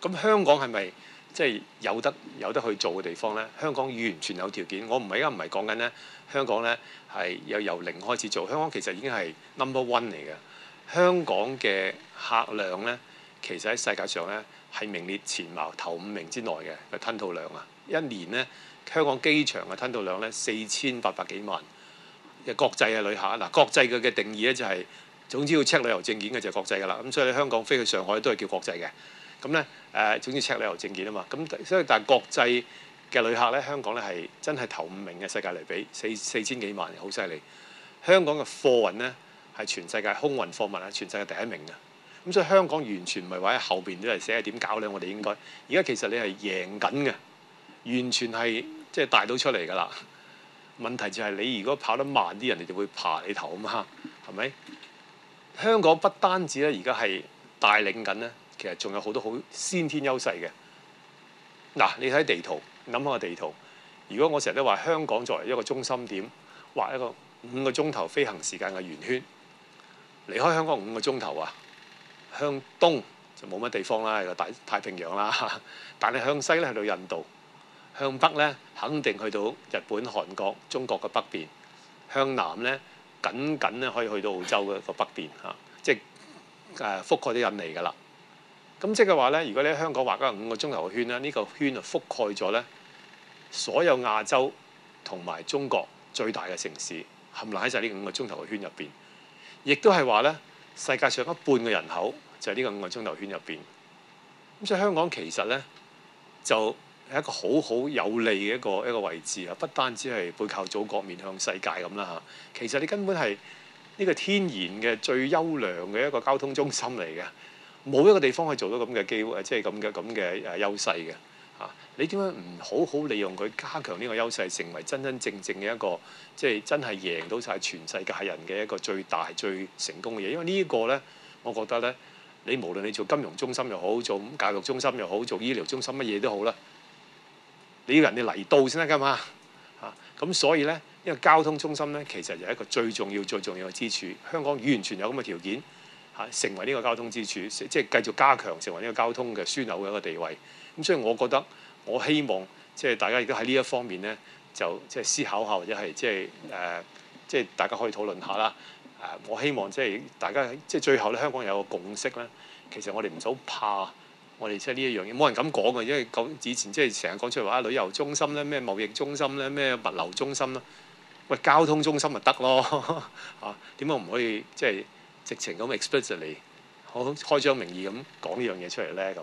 咁香港係咪即係有得去做嘅地方咧？香港完全有條件。我而家唔係講緊咧，香港咧係由零開始做。香港其實已經係 number one 嚟嘅。香港嘅客量咧，其實喺世界上咧係名列前茅頭5名之內嘅吞吐量啊！一年咧，香港機場嘅吞吐量咧4800幾萬嘅國際嘅旅客。嗱，國際嘅定義咧就係、總之要 check 旅遊證件嘅就係國際㗎啦。咁所以香港飛去上海都係叫國際嘅。咁咧總之 check 旅遊證件啊嘛。咁所以但係國際嘅旅客咧，香港咧係真係頭5名嘅世界嚟比4000幾萬，好犀利。香港嘅貨運咧係全世界空運貨物係全世界第1名嘅。咁所以香港完全唔係話喺後邊都係寫係點搞咧，我哋應該而家其實你係贏緊嘅，完全係即係帶到出嚟㗎啦。問題就係你如果跑得慢啲，人哋就會爬你頭啊嘛，係咪？香港不單止咧，而家係帶領緊咧，其實仲有好多好先天優勢嘅。嗱，你睇地圖，諗下個地圖。如果我成日都話香港作為一個中心點，畫一個5個鐘頭飛行時間嘅圓圈，離開香港5個鐘頭啊！向東就冇乜地方啦，係個大太平洋啦。但係向西咧去到印度，向北咧肯定去到日本、韓國、中國嘅北邊。向南咧僅咧可以去到澳洲嘅個北邊嚇，即係覆蓋咗印尼㗎啦。咁即係話咧，如果你喺香港畫嗰個5個鐘頭嘅圈咧，呢個圈就覆蓋咗咧所有亞洲同埋中國最大嘅城市，冚唪唥喺晒呢5個鐘頭嘅圈入邊。亦都係話咧，世界上一半嘅人口就係呢個5個鐘頭圈入邊。咁所以香港其實咧就係一個好有利嘅一個位置啊！不單止係背靠祖國面向世界咁啦嚇，其實你根本係呢個天然嘅最優良嘅一個交通中心嚟嘅，冇一個地方可以做到咁嘅機會，即係咁嘅優勢嘅嚇。你點解唔好好利用佢，加強呢個優勢，成為真正嘅一個即係真係贏到晒全世界人嘅一個最大最成功嘅嘢？因為呢個咧，我覺得咧，你無論你做金融中心又好，做教育中心又好，做醫療中心乜嘢都好啦。你要人哋嚟到先得㗎嘛嚇，咁所以咧，因為交通中心咧，其實就係一個最重要嘅支柱。香港完全有咁嘅條件嚇，成為呢個交通支柱，即係繼續加強成為呢個交通嘅樞紐嘅一個地位。咁所以我覺得，我希望即係大家亦都喺呢一方面咧，就即係思考下，或者係即係大家可以討論下啦。我希望即係大家即係最後咧，香港有個共識咧。其實我哋唔使好怕。我哋即係呢一樣嘢，冇人敢講嘅，因為以前即係成日講出嚟話旅遊中心咧、咩貿易中心咧、咩物流中心啦，喂，交通中心咪得咯嚇？點解唔可以即係直情咁 explicitly 好開張名義咁講呢樣嘢出嚟咧？咁